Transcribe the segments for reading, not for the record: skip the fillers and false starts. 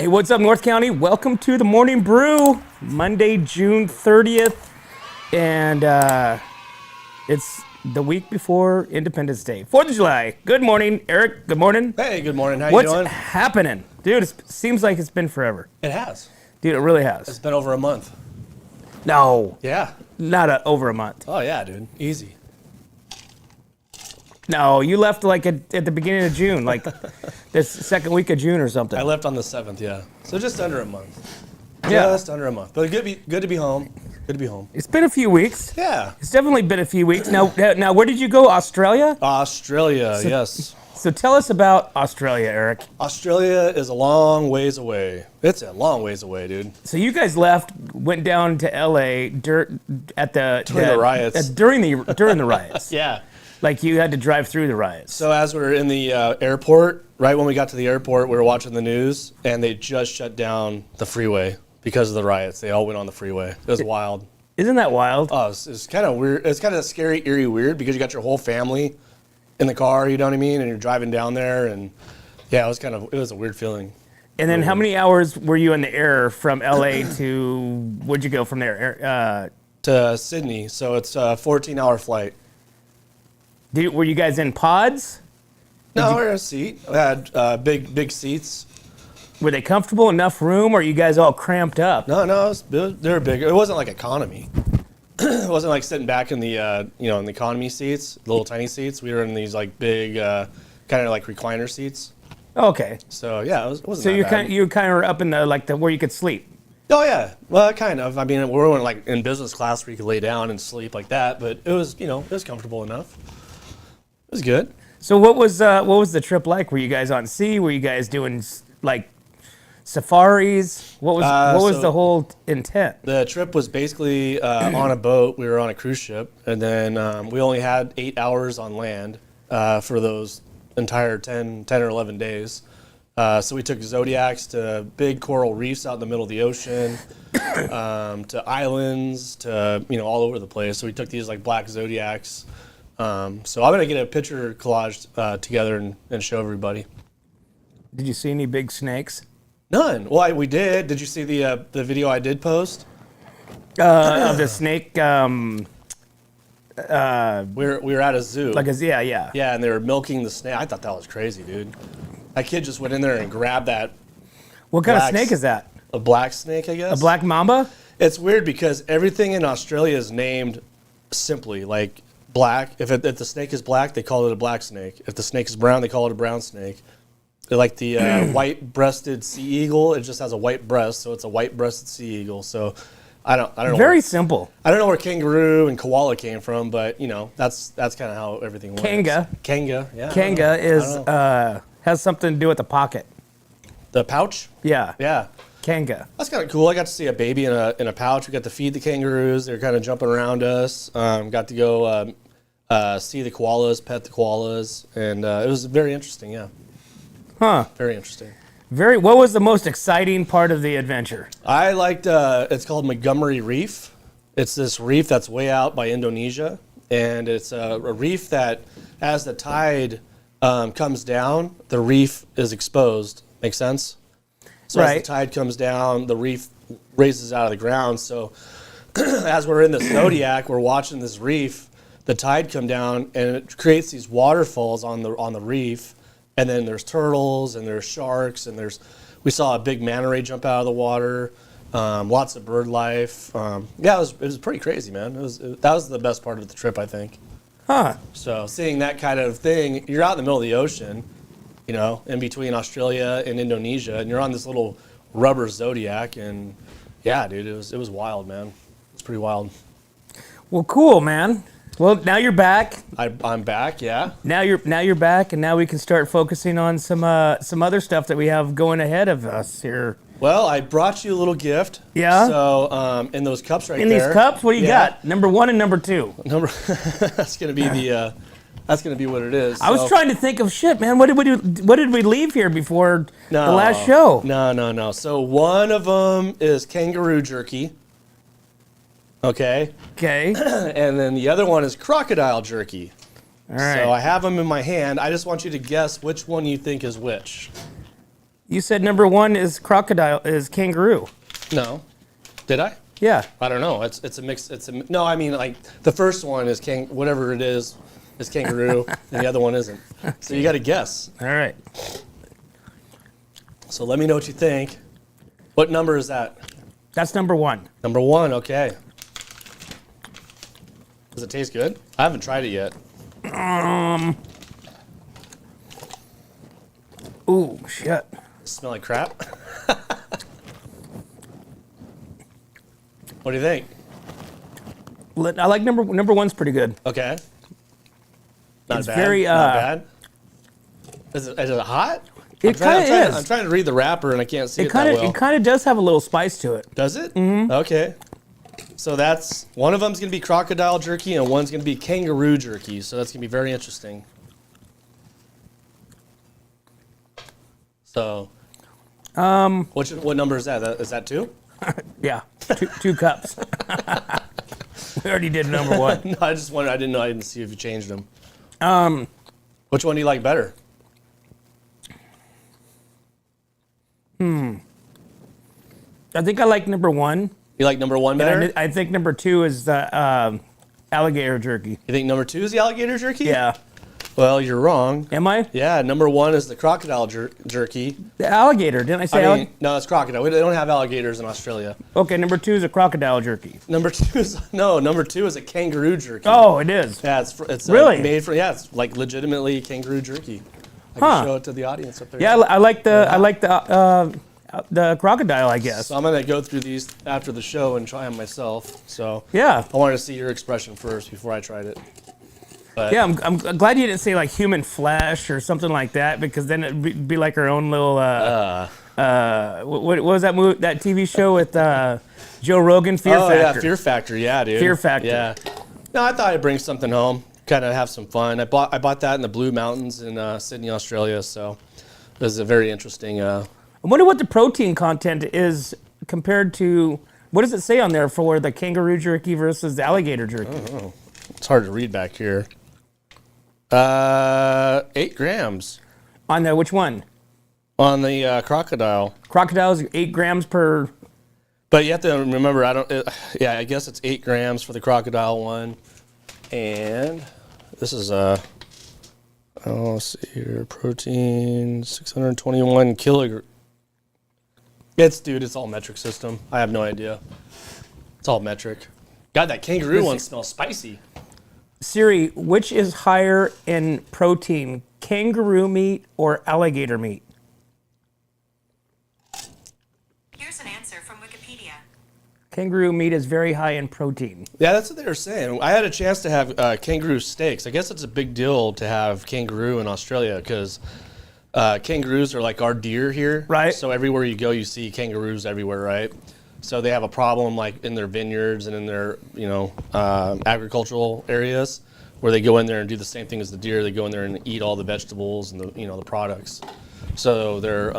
Hey, what's up, North County? Welcome to the Morning Brew, Monday, June 30th. And it's the week before Independence Day, 4th of July. Good morning, Eric. Good morning. Hey, good morning. How you What's doing? happening? Dude, it seems like it's been forever. It has. Dude, it really has. It's been over a month. No, Yeah. not over a month. Oh, yeah, dude. Easy. No, you left like at the beginning of June, like this second week of June or something. I left on the 7th, yeah. So just under a month. Yeah. Just under a month. But good to be home. Good to be home. It's been a few weeks. Yeah. It's definitely been a few weeks. Now, where did you go? Australia? Australia, yes. So tell us about Australia, Eric. Australia is a long ways away. It's a long ways away, dude. So you guys went down to LA during the riots. During the riots. Yeah. Like you had to drive through the riots. So as we were in the airport, right when we got to the airport, we were watching the news, and they just shut down the freeway because of the riots. They all went on the freeway. It was wild. Isn't that wild? Oh, it's kind of weird. It's kind of scary, eerie, weird because you got your whole family in the car, you know what I mean? And you're driving down there, and yeah, it was a weird feeling. And then how many hours were you in the air from LA to, where'd you go from there? To Sydney, so it's a 14-hour flight. Were you guys in pods? No, we're in a seat. We had big seats. Were they comfortable, enough room, or are you guys all cramped up? No, they were big. It wasn't like economy. It wasn't like sitting back in the in the economy seats, the little tiny seats. We were in these like big, kind of like recliner seats. Okay. So yeah, it wasn't. So you kind of up in the where you could sleep. Oh yeah, well kind of. I mean, we weren't like in business class where you could lay down and sleep like that, but it was it was comfortable enough. It was good. So what was the trip like? Were you guys on sea? Were you guys doing like safaris? What was the whole intent? The trip was basically on a boat. We were on a cruise ship, and then we only had 8 hours on land for those entire 10 or 11 days. So we took Zodiacs to big coral reefs out in the middle of the ocean, to islands, to all over the place. So we took these like black Zodiacs. So I'm gonna get a picture collage together and show everybody. Did you see any big snakes? None. Well, we did. Did you see the video I did post? Of the snake. We were at a zoo. Yeah. Yeah, and they were milking the snake. I thought that was crazy, dude. That kid just went in there and grabbed that. What kind of snake is that? A black snake, I guess. A black mamba? It's weird because everything in Australia is named simply like black. If the snake is black, they call it a black snake. If the snake is brown, they call it a brown snake. They're like the white-breasted sea eagle. It just has a white breast, so it's a white-breasted sea eagle. So I don't know. Very simple. I don't know where kangaroo and koala came from, but that's kind of how everything works. Kanga, yeah. Kanga has something to do with the pocket. The pouch? Yeah. Yeah. Kanga. That's kind of cool. I got to see a baby in a pouch. We got to feed the kangaroos. They're kind of jumping around us. Got to go see the koalas, pet the koalas, and it was very interesting. Yeah. Huh. Very interesting. What was the most exciting part of the adventure? I liked. It's called Montgomery Reef. It's this reef that's way out by Indonesia, and it's a reef that, as the tide comes down, the reef is exposed. Make sense? So right. As the tide comes down, the reef raises out of the ground. So as we're in the Zodiac, we're watching this reef, the tide come down, and it creates these waterfalls on the reef. And then there's turtles, and there's sharks, and we saw a big manta ray jump out of the water. Lots of bird life. Yeah, it was pretty crazy, man. That was the best part of the trip, I think. Huh. So seeing that kind of thing, you're out in the middle of the ocean, in between Australia and Indonesia, and you're on this little rubber Zodiac, and yeah, dude, it was wild, man. It's pretty wild. Well, cool, man. Well, now you're back. I'm back, yeah. Now you're back, and now we can start focusing on some other stuff that we have going ahead of us here. Well, I brought you a little gift. Yeah. So in those cups right there. In these cups, what do you got? Number 1 and number 2. That's gonna be that's gonna be what it is. I was trying to think of shit, man. What did we do? What did we leave here before the last show? No. So one of them is kangaroo jerky. Okay. And then the other one is crocodile jerky. All right. So I have them in my hand. I just want you to guess which one you think is which. You said number 1 is kangaroo. No. Did I? Yeah. I don't know. It's a mix. No, I mean, like, the first one is whatever it is kangaroo, and the other one isn't. So you got to guess. All right. So let me know what you think. What number is that? That's number 1. Number 1, okay. Does it taste good? I haven't tried it yet. Ooh, shit. Smell like crap? What do you think? I like number 1's pretty good. Okay. Not It's bad. very, Not bad. Is it hot? It kind of is. I'm trying to read the wrapper and I can't see it that well. It kind of does have a little spice to it. Does it? Mm-hmm. Okay. So that's one of them's gonna be crocodile jerky and one's gonna be kangaroo jerky. So that's gonna be very interesting. So, what number is that? Is that 2? Yeah, two cups. We already did number 1. No, I just wondered. I didn't see if you changed them. Which one do you like better? I think I like number 1. You like number 1 better? And I think number 2 is the alligator jerky. You think number 2 is the alligator jerky? Yeah. Well, you're wrong. Am I? Yeah, number 1 is the crocodile jerky. The alligator, didn't I say alligator? No, it's crocodile. They don't have alligators in Australia. Okay, number 2 is a crocodile jerky. Number 2 is a kangaroo jerky. Oh, it is. Yeah, it's really made for it's like legitimately kangaroo jerky. I can show it to the audience up there. Yeah, I like the crocodile, I guess. So I'm gonna go through these after the show and try them myself. So yeah, I wanted to see your expression first before I tried it. But yeah, I'm glad you didn't say like human flesh or something like that, because then it'd be like our own little what was that movie, that TV show with Joe Rogan, Fear Factor? Oh yeah, Fear Factor, yeah, dude. Fear Factor. Yeah. No, I thought I'd bring something home, kind of have some fun. I bought that in the Blue Mountains in Sydney, Australia. So it was a very interesting. I wonder what the protein content is compared to, what does it say on there for the kangaroo jerky versus the alligator jerky? Oh, it's hard to read back here. 8 grams. On the, which one? On the crocodile. Crocodiles, 8 grams per. But you have to remember, I guess it's 8 grams for the crocodile one. And this is let's see here, protein, 621 kilograms. It's all metric system. I have no idea. It's all metric. God, that kangaroo one smells spicy. Siri, which is higher in protein, kangaroo meat or alligator meat? Here's an answer from Wikipedia. Kangaroo meat is very high in protein. Yeah, that's what they were saying. I had a chance to have kangaroo steaks. I guess it's a big deal to have kangaroo in Australia because kangaroos are like our deer here. Right. So everywhere you go, you see kangaroos everywhere, right? So they have a problem like in their vineyards and in their, agricultural areas where they go in there and do the same thing as the deer. They go in there and eat all the vegetables and the products. So they're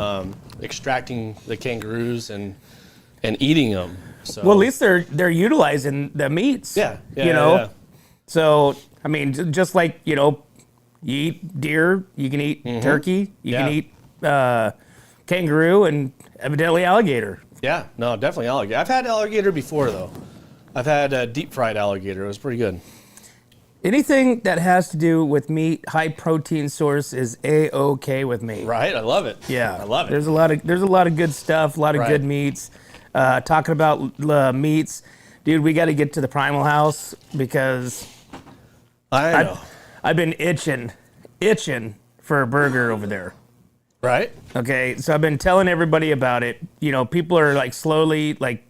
extracting the kangaroos and eating them. So Well, at least they're utilizing the meats. Yeah. Yeah. So, I mean, just like, you eat deer, you can eat turkey, you can eat kangaroo, and evidently alligator. Yeah, no, definitely alligator. I've had alligator before, though. I've had deep fried alligator. It was pretty good. Anything that has to do with meat, high protein source is A-OK with me. Right, I love it. Yeah, I love it. There's a lot of good stuff, a lot of good meats. Talking about meats, dude, we got to get to the Primal House because I know. I've been itching for a burger over there. Right? Okay, so I've been telling everybody about it. People are like slowly like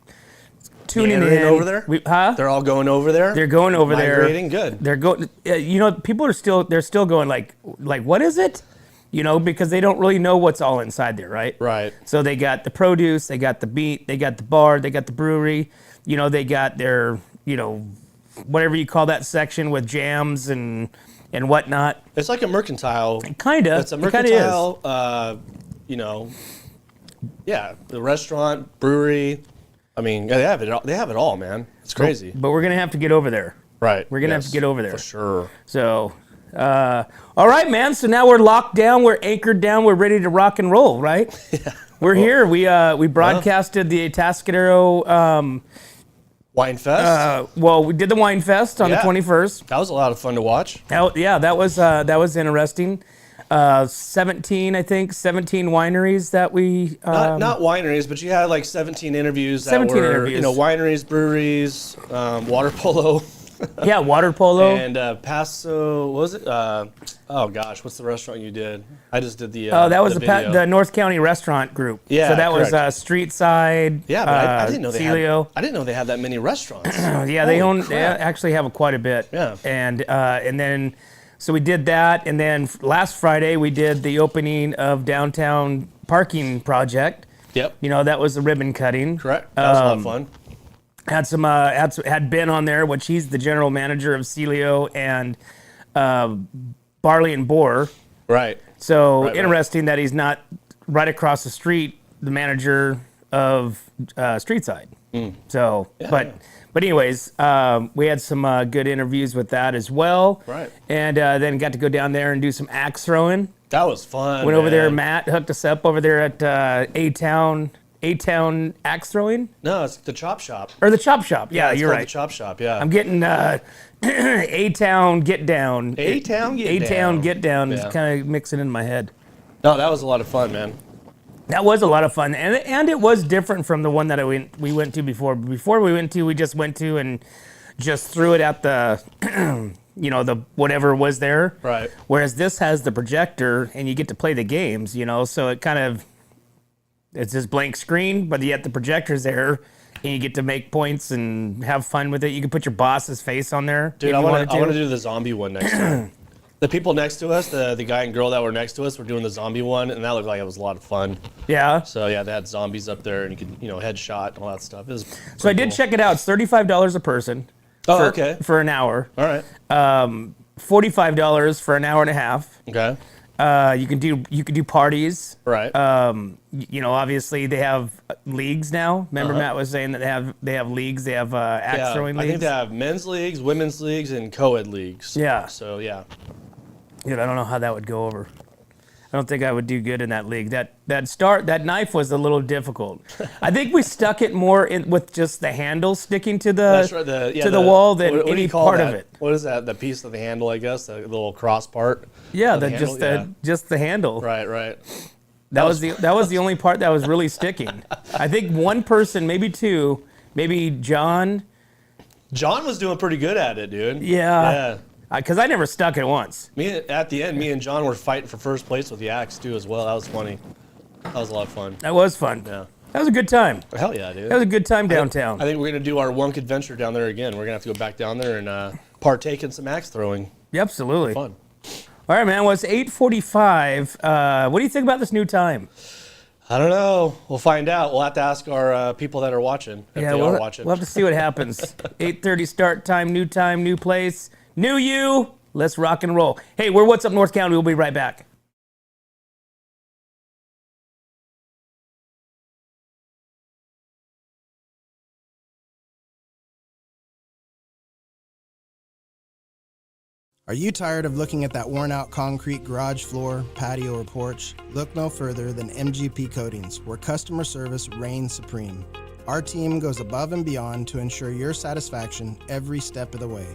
tuning in over there. They're all going over there. They're going over Migrating? there. Good. They're going. People are still going like what is it? Because they don't really know what's all inside there, right? Right. So they got the produce, they got the meat, they got the bar, they got the brewery. They got their whatever you call that section with jams and whatnot. It's like a mercantile. Kinda. It's a mercantile. The restaurant, brewery. I mean, they have it. They have it all, man. It's crazy. But we're gonna have to get over there. Right. We're gonna have to get over there for sure. So All right, man. So now we're locked down. We're anchored down. We're ready to rock and roll, right? Yeah. We're here. We broadcasted the Atascadero Wine Fest. well, we did the Wine Fest on the 21st. That was a lot of fun to watch. That was interesting. 17 wineries that we Not wineries, but you had like 17 interviews. 17 that were, interviews. Wineries, breweries, water polo. Yeah, water polo. And Paso, what was it? Oh gosh, what's the restaurant you did? I just did the. That was video. the North County Restaurant Group. Yeah, so that correct. was Street Side. Yeah, but I didn't know they Celio. had. I didn't know they had that many restaurants. Yeah, they actually have quite a bit. Yeah. And then, so we did that, and then last Friday we did the opening of downtown parking project. Yep. That was the ribbon cutting. Correct. That was a lot of fun. Had Ben on there, which he's the general manager of Celio and Barley and Boar. Right. So Right. interesting that he's not right across the street, the manager of Street Side. So, but anyways, we had some good interviews with that as well. Right. And then got to go down there and do some axe throwing. That was fun. Went over there. Matt hooked us up over there at A-Town axe throwing. No, it's the Chop Shop. Or the Chop Shop. Yeah, it's you're called right. The Chop Shop. Yeah. I'm getting A-Town Get Down. A-Town Get Down. A-Town Get Down. Yeah. Just kind of mixing in my head. No, that was a lot of fun, man. That was a lot of fun, and it was different from the one that we went to before. Before we just went to and just threw it at the, the whatever was there. Right. Whereas this has the projector, and you get to play the games, so it kind of, it's this blank screen, but yet the projector's there, and you get to make points and have fun with it. You can put your boss's face on there. Dude, I want to do the zombie one next time. The people next to us, the guy and girl that were next to us, were doing the zombie one, and that looked like it was a lot of fun. Yeah. So yeah, they had zombies up there, and you could, headshot and all that stuff. It was So I did cool. check it out. It's $35 a person. Oh, okay. For an hour. All right. $45 for an hour and a half. Okay. You can do parties. Right. Obviously they have leagues now. Remember Matt was saying that they have leagues. They have axe throwing leagues. I think they have men's leagues, women's leagues, and co-ed leagues. Yeah. So yeah. Dude, I don't know how that would go over. I don't think I would do good in that league. That knife was a little difficult. I think we stuck it more in with just the handle sticking to the That's right, the wall than what do any you call part that? of it. What is that? The piece of the handle, I guess, the little cross part. Yeah, of the handle? just the handle. Right, right. That was the only part that was really sticking. I think one person, maybe two, maybe John. John was doing pretty good at it, dude. Yeah. Because I never stuck it once. At the end, me and John were fighting for first place with the axe too, as well. That was funny. That was a lot of fun. That was fun. Yeah. That was a good time. Hell yeah, dude. That was a good time downtown. I think we're gonna do our Wunk adventure down there again. We're gonna have to go back down there and partake in some axe throwing. Yeah, absolutely. Fun. All right, man. Well, it's 8:45. What do you think about this new time? I don't know. We'll find out. We'll have to ask our people that are watching if they are watching. We'll have to see what happens. 8:30 start time, new place, new you. Let's rock and roll. Hey, we're What's Up North County. We'll be right back. Are you tired of looking at that worn-out concrete garage floor, patio, or porch? Look no further than MGP Coatings, where customer service reigns supreme. Our team goes above and beyond to ensure your satisfaction every step of the way.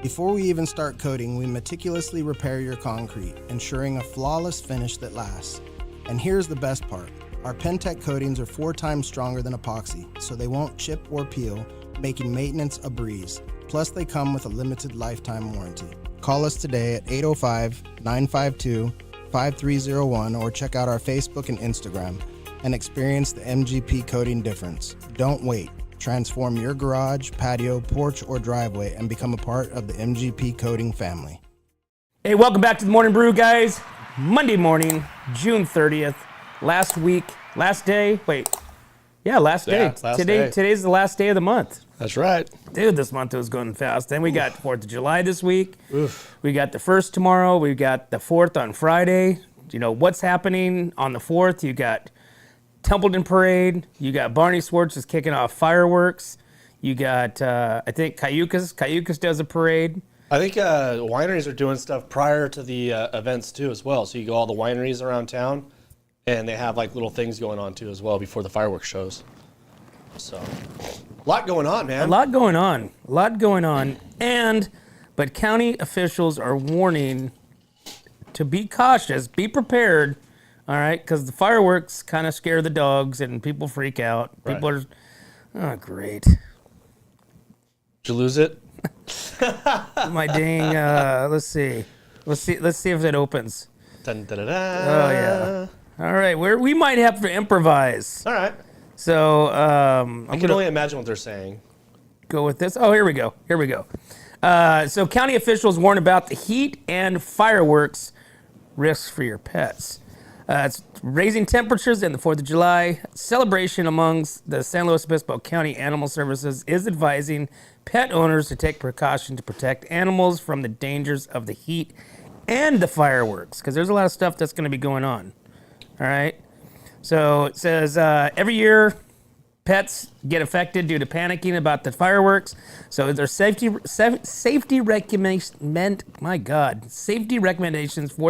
Before we even start coating, we meticulously repair your concrete, ensuring a flawless finish that lasts. And here's the best part. Our Pentec coatings are 4 times stronger than epoxy, so they won't chip or peel, making maintenance a breeze. Plus, they come with a limited lifetime warranty. Call us today at 805-952-5301 or check out our Facebook and Instagram and experience the MGP coating difference. Don't wait. Transform your garage, patio, porch, or driveway and become a part of the MGP coating family. Hey, welcome back to the Morning Brew, guys. Monday morning, June 30th. Last day. Yeah, last day. Today's the last day of the month. That's right. Dude, this month was going fast. Then we got 4th of July this week. Oof. We got the 1st tomorrow. We got the 4th on Friday. You know, what's happening on the 4th? You got Templeton Parade. You got Barney Swartz is kicking off fireworks. You got, I think, Cayucas. Cayucas does a parade. I think wineries are doing stuff prior to the events too as well. So you go all the wineries around town, and they have like little things going on too as well before the fireworks shows. So, a lot going on, man. A lot going on. But county officials are warning to be cautious, be prepared, all right? Because the fireworks kind of scare the dogs and people freak out. Right. People are, oh, great. Did you lose it? My dang, let's see if it opens. Dun, da, da, da. Oh, yeah. All right, we might have to improvise. All right. So, I can only imagine what they're saying. Go with this. Oh, here we go. So county officials warn about the heat and fireworks risks for your pets. It's raising temperatures in the 4th of July celebration amongst the San Luis Obispo County Animal Services is advising pet owners to take precaution to protect animals from the dangers of the heat and the fireworks, because there's a lot of stuff that's going to be going on. All right. So it says every year pets get affected due to panicking about the fireworks. So their safety recommendations for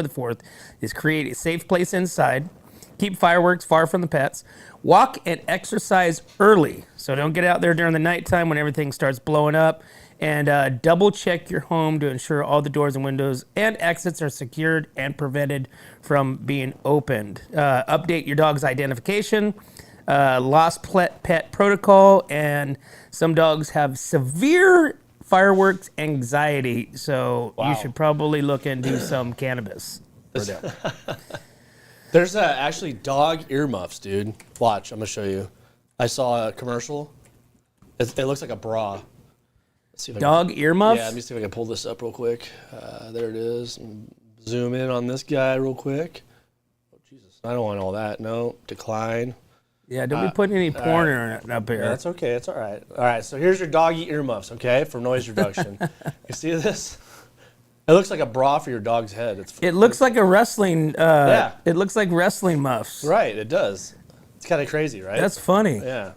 the 4th is create a safe place inside, keep fireworks far from the pets, walk and exercise early. So don't get out there during the nighttime when everything starts blowing up, and double check your home to ensure all the doors and windows and exits are secured and prevented from being opened. Update your dog's identification. Lost pet protocol, and some dogs have severe fireworks anxiety, so you should probably look into some cannabis for them. There's actually dog earmuffs, dude. Watch, I'm gonna show you. I saw a commercial. It looks like a bra. Let's see if Dog earmuffs? Yeah, let me see if I can pull this up real quick. There it is. Zoom in on this guy real quick. Oh, Jesus, I don't want all that. No, decline. Yeah, don't be putting any porn in up here. Yeah, that's okay. It's all right. All right, so here's your doggy earmuffs, okay, for noise reduction. You see this? It looks like a bra for your dog's head. It looks like a wrestling. Yeah. It looks like wrestling muffs. Right, it does. It's kind of crazy, right? That's funny. Yeah.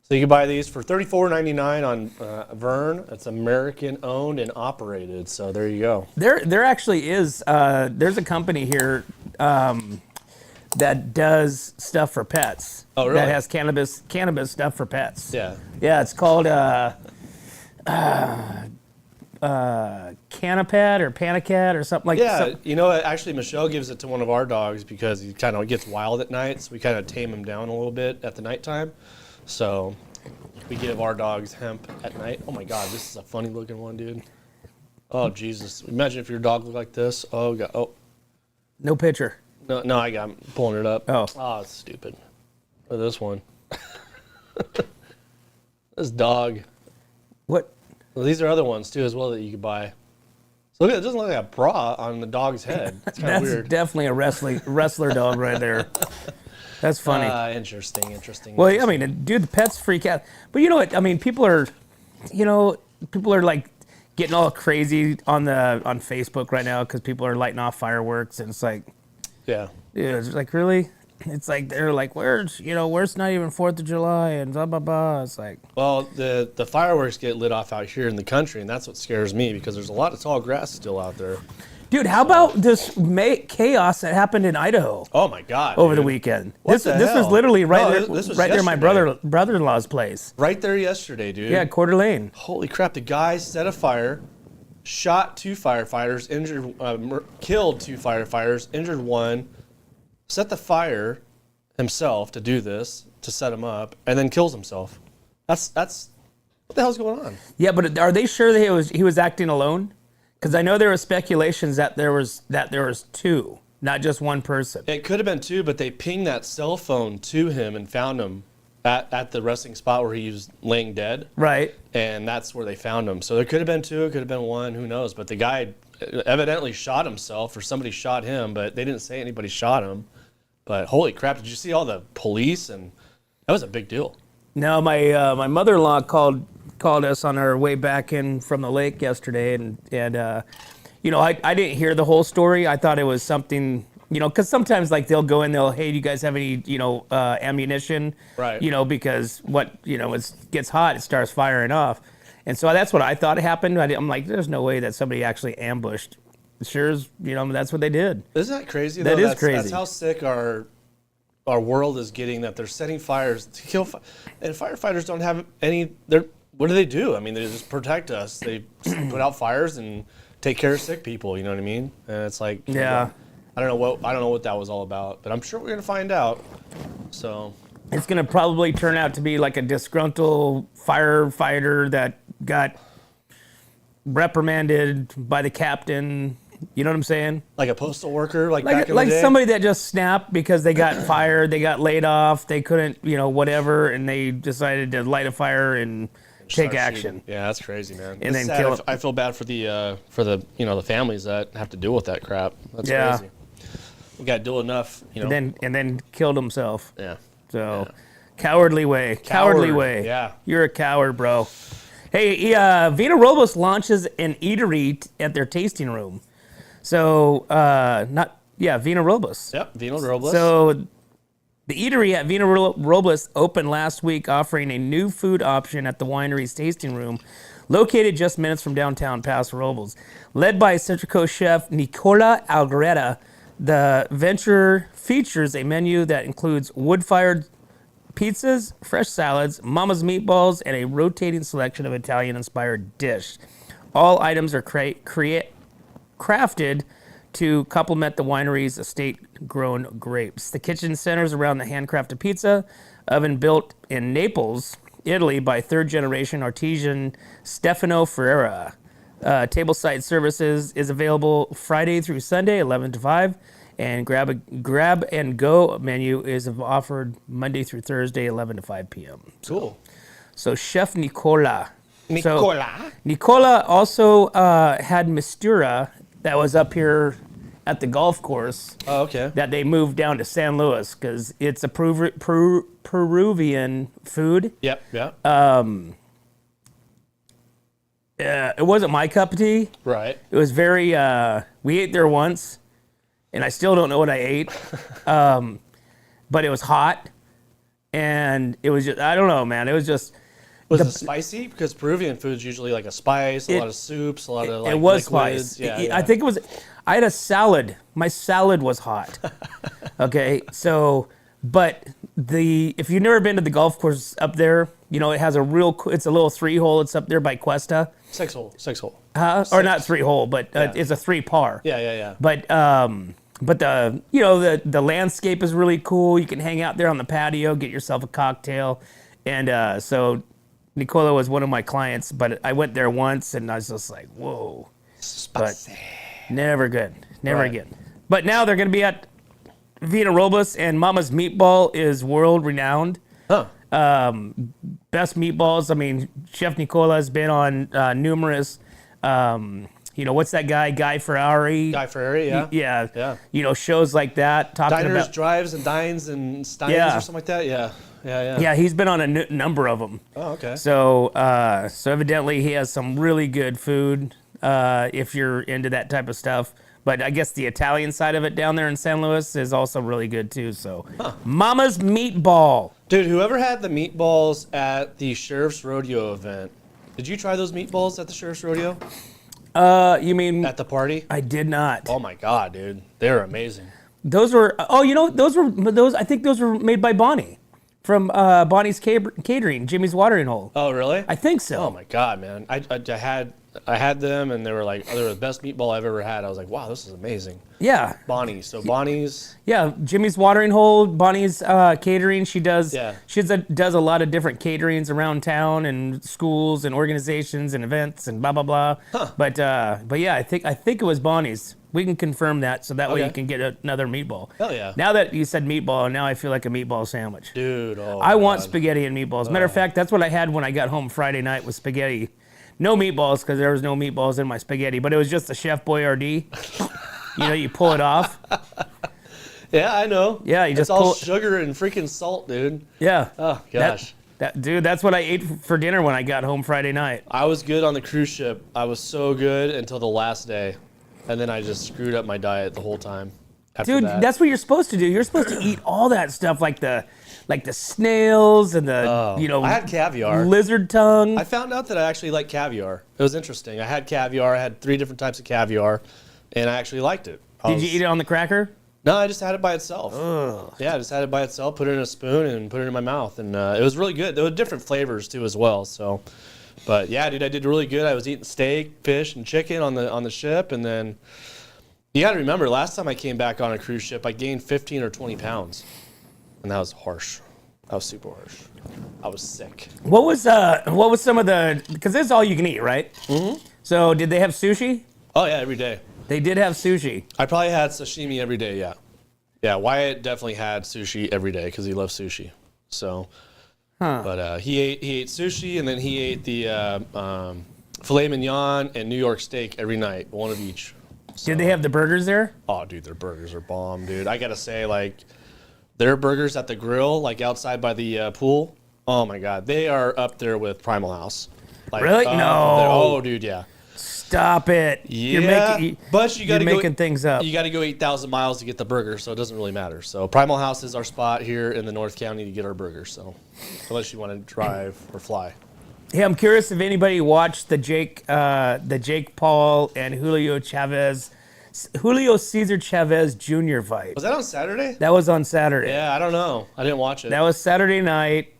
So you can buy these for $34.99 on Vern. It's American owned and operated. So there you go. There actually is. There's a company here that does stuff for pets. Oh, really? That has cannabis stuff for pets. Yeah. Yeah, it's called Canapad or Panicat or something like that. Yeah, you know, actually Michelle gives it to one of our dogs because he kind of gets wild at night, so we kind of tame him down a little bit at the nighttime. So we give our dogs hemp at night. Oh my God, this is a funny looking one, dude. Oh Jesus! Imagine if your dog looked like this. Oh God! Oh. No picture. No, I'm pulling it up. Oh, it's stupid. Look at this one. This dog. What? Well, these are other ones too, as well, that you could buy. So look, it doesn't look like a bra on the dog's head. It's kind of That's weird. definitely a wrestler dog right there. That's funny. Interesting. Well, I mean, dude, the pets freak out. But you know what? I mean, people are like getting all crazy on Facebook right now because people are lighting off fireworks, and it's like, Yeah. dude, it's like, really? It's like they're like, where's not even 4th of July and blah blah blah. It's like, Well, the fireworks get lit off out here in the country, and that's what scares me because there's a lot of tall grass still out there. dude, how about this chaos that happened in Idaho Oh my God! over the dude. weekend? What This the was hell? literally right No, there, this was right there, my yesterday. brother-in-law's place. Right there yesterday, dude. Yeah, Coeur d'Alene. Holy crap! The guy set a fire, shot 2 firefighters, killed 2 firefighters, injured 1, set the fire himself to do this, to set him up, and then kills himself. That's what the hell's going on? Yeah, but are they sure that he was acting alone? Because I know there were speculations that there was 2, not just one person. It could have been 2, but they pinged that cell phone to him and found him at the resting spot where he was laying dead. Right. And that's where they found him. So there could have been 2, it could have been 1, who knows? But the guy evidently shot himself, or somebody shot him, but they didn't say anybody shot him. But holy crap, did you see all the police? And that was a big deal. No, my mother-in-law called us on our way back in from the lake yesterday, and you know, I didn't hear the whole story. I thought it was something, you know, because sometimes like they'll go in, hey, do you guys have any, ammunition? Right. You know, because it gets hot, it starts firing off. And so that's what I thought happened. I'm like, there's no way that somebody actually ambushed. Sure as, that's what they did. Isn't that crazy? That though? is crazy. That's how sick our world is getting, that they're setting fires to kill, and firefighters don't have any. What do? I mean, they just protect us. They put out fires and take care of sick people. You know what I mean? And it's like, Yeah. I don't know what that was all about, but I'm sure we're gonna find out. So It's going to probably turn out to be like a disgruntled firefighter that got reprimanded by the captain. You know what I'm saying? like a postal worker, back in the Like day? somebody that just snapped because they got fired, they got laid off, they couldn't, whatever, and they decided to light a fire and take Start action. shooting. Yeah, that's crazy, man. And It's then sad. kill- I feel bad for the the families that have to deal with that crap. That's Yeah. crazy. We got to do enough, And then killed himself. Yeah. So, cowardly way. Cowardly Coward, way. yeah. You're a coward, bro. Hey, Vina Robles launches an eatery at their tasting room. So, Vina Robles. Yep. Vina Robles. So, the eatery at Vina Robles opened last week, offering a new food option at the winery's tasting room, located just minutes from downtown Paso Robles. Led by Central Coast chef Nicola Algreta, the venture features a menu that includes wood-fired pizzas, fresh salads, mama's meatballs, and a rotating selection of Italian-inspired dish. All items are crafted to complement the winery's estate-grown grapes. The kitchen centers around the handcrafted pizza oven built in Naples, Italy, by third-generation artisan Stefano Ferreira. Tableside services is available Friday through Sunday, 11 to 5, and grab and go menu is offered Monday through Thursday, 11 to 5 p.m. cool. So Chef Nicola. Nicola. So, Nicola also had Mistura that was up here at the golf course Oh, okay. that they moved down to San Luis because it's a Peruvian food. Yep. Yeah. It wasn't my cup of tea. right. It was very, we ate there once, and I still don't know what I ate. But it was hot, and it was just, I don't know, man. It was just, Was it spicy? Because Peruvian food's usually like a spice, a lot of soups, a lot of like it was liquids. spice. Yeah, I think it was, I had a salad. My salad was hot. Okay, so, but if you've never been to the golf course up there, it has it's a little 3-hole. It's up there by Cuesta. 6-hole. 6-hole. Or not 3-hole, but it's a 3-par. Yeah. But the landscape is really cool. You can hang out there on the patio, get yourself a cocktail, and so Nicola was one of my clients. But I went there once, and I was just like, whoa, Spicy. never good, never Right. again. But now they're gonna be at Vina Robles, and Mama's Meatball is world renowned. Huh. Best meatballs. I mean, Chef Nicola has been on numerous. What's that guy? Guy Ferrari. Guy Fieri, yeah. Yeah. Shows like that. Talking Diners, about. Drives, and Dines and Steins Yeah. or something like that. Yeah. Yeah, he's been on a number of them. Oh, okay. So evidently he has some really good food if you're into that type of stuff. But I guess the Italian side of it down there in San Luis is also really good too. So, Mama's Meatball. Dude, whoever had the meatballs at the Sheriff's Rodeo event, did you try those meatballs at the Sheriff's Rodeo? You mean At the party? I did not. Oh my God, dude. They're amazing. Those were those. I think those were made by Bonnie from Bonnie's Catering, Jimmy's Watering Hole. Oh, really? I think so. Oh my God, man. I had them, and they were like, they were the best meatball I've ever had. I was like, wow, this is amazing. Yeah. Bonnie's. So Bonnie's. Yeah, Jimmy's Watering Hole, Bonnie's Catering. She does. Yeah. She does a lot of different caterings around town and schools and organizations and events and blah blah blah. Huh. But yeah, I think it was Bonnie's. We can confirm that, so that way Okay. you can get another meatball. Hell yeah. Now that you said meatball, now I feel like a meatball sandwich. Dude, oh I want God. spaghetti and meatballs. Matter of fact, that's what I had when I got home Friday night was spaghetti. No meatballs because there was no meatballs in my spaghetti, but it was just the Chef Boyardee. You pull it off. Yeah, I know. Yeah, you it's just all pull- sugar and freaking salt, dude. Yeah. Oh, gosh. Dude, that's what I ate for dinner when I got home Friday night. I was good on the cruise ship. I was so good until the last day. And then I just screwed up my diet the whole time. after Dude, that. that's what you're supposed to do. You're supposed to eat all that stuff, like the snails and the I had caviar. lizard tongue. I found out that I actually like caviar. It was interesting. I had caviar. I had 3 different types of caviar, and I actually liked it. Did you eat it on the cracker? No, I just had it by itself. Ugh. Yeah, I just had it by itself, put it in a spoon, and put it in my mouth, and it was really good. There were different flavors too as well. So, but yeah, dude, I did really good. I was eating steak, fish, and chicken on the ship, and then you got to remember, last time I came back on a cruise ship, I gained 15 or 20 pounds, and that was harsh. That was super harsh. I was sick. What was some of the, because this is all you can eat, right? Mm-hmm. So did they have sushi? Oh yeah, every day. They did have sushi. I probably had sashimi every day. Yeah, yeah. Wyatt definitely had sushi every day because he loves sushi. So, but he ate sushi, and then he ate the filet mignon and New York steak every night, one of each. So, Did they have the burgers there? Oh, dude, their burgers are bomb, dude. I gotta say, like, their burgers at the grill, like outside by the pool. Oh my God, they are up there with Primal House. Like, Really? No. Oh, dude, yeah. Stop it. Yeah, but you gotta you're go making things up. You got to go 8,000 miles to get the burger, so it doesn't really matter. So Primal House is our spot here in the North County to get our burgers. So unless you want to drive or fly. Hey, I'm curious if anybody watched the Jake Paul and Julio Cesar Chavez Jr. fight. Was that on Saturday? That was on Saturday. Yeah, I don't know. I didn't watch it. That was Saturday night.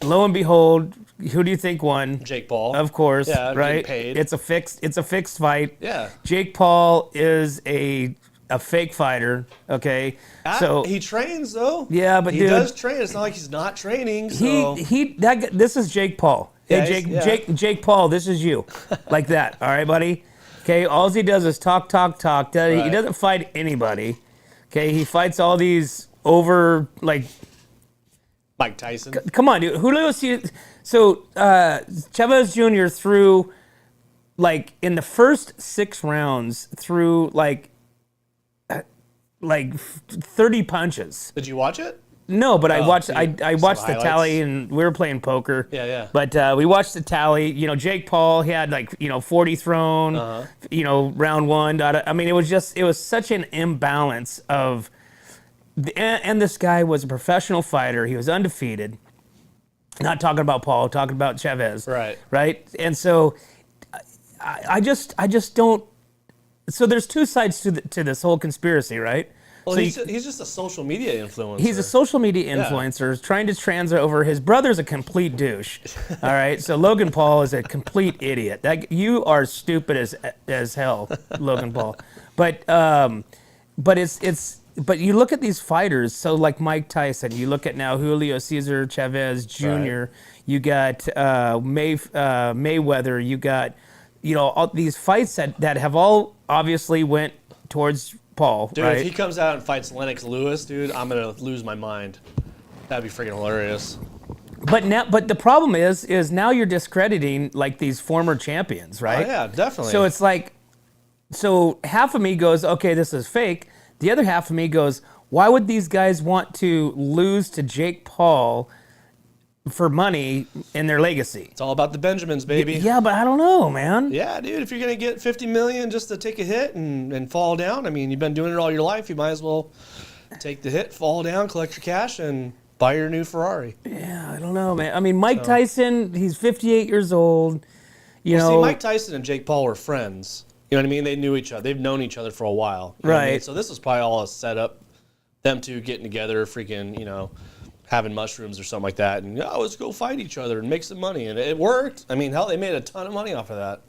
Lo and behold, who do you think won? Jake Paul. Of course, yeah, right? Paid. It's a fixed fight. Yeah. Jake Paul is a fake fighter. Okay, so he trains though. Yeah, but he does train. It's not like he's not training. So. This is Jake Paul. Yeah, Hey, Jake Paul, this is you, like that. All right, buddy. Okay, all he does is talk. Right. He doesn't fight anybody. Okay, he fights all these over like. Mike Tyson. Come on, dude. Julio Cesar. So Chavez Jr. threw, like, in the first 6 rounds, threw like 30 punches. Did you watch it? No, but I watched. I watched the highlights? tally, and we were playing poker. Yeah. But we watched the tally. You know, Jake Paul, he had 40 thrown. You know, round 1. I mean, it was such an imbalance of. And this guy was a professional fighter. He was undefeated. Not talking about Paul, talking about Chavez. Right. Right. And so, I just don't. So there's 2 sides to this whole conspiracy, right? Well, so he's just a social media influencer. He's a social media influencer trying to transit over. His brother's a complete douche. All right. So Logan Paul is a complete idiot. You are stupid as hell, Logan Paul. But But you look at these fighters, so like Mike Tyson, you look at now Julio Cesar Chavez Jr., right. You got Mayweather, you got, all these fights that have all obviously went towards Paul, dude, right? If he comes out and fights Lennox Lewis, dude, I'm going to lose my mind. That'd be freaking hilarious. But the problem is now you're discrediting like these former champions, right? Oh, yeah, definitely. So it's like, half of me goes, okay, this is fake. The other half of me goes, why would these guys want to lose to Jake Paul for money in their legacy? It's all about the Benjamins, baby. Yeah, but I don't know, man. Yeah, dude, if you're going to get $50 million just to take a hit and fall down, I mean, you've been doing it all your life, you might as well take the hit, fall down, collect your cash, and buy your new Ferrari. Yeah, I don't know, man. I mean, Mike Tyson, he's 58 years old. See, Mike Tyson and Jake Paul were friends. You know what I mean? They knew each other. They've known each other for a while. You know what I mean? So this was probably all a setup. Them two getting together, freaking, having mushrooms or something like that. And, let's go fight each other and make some money. And it worked. I mean, hell, they made a ton of money off of that.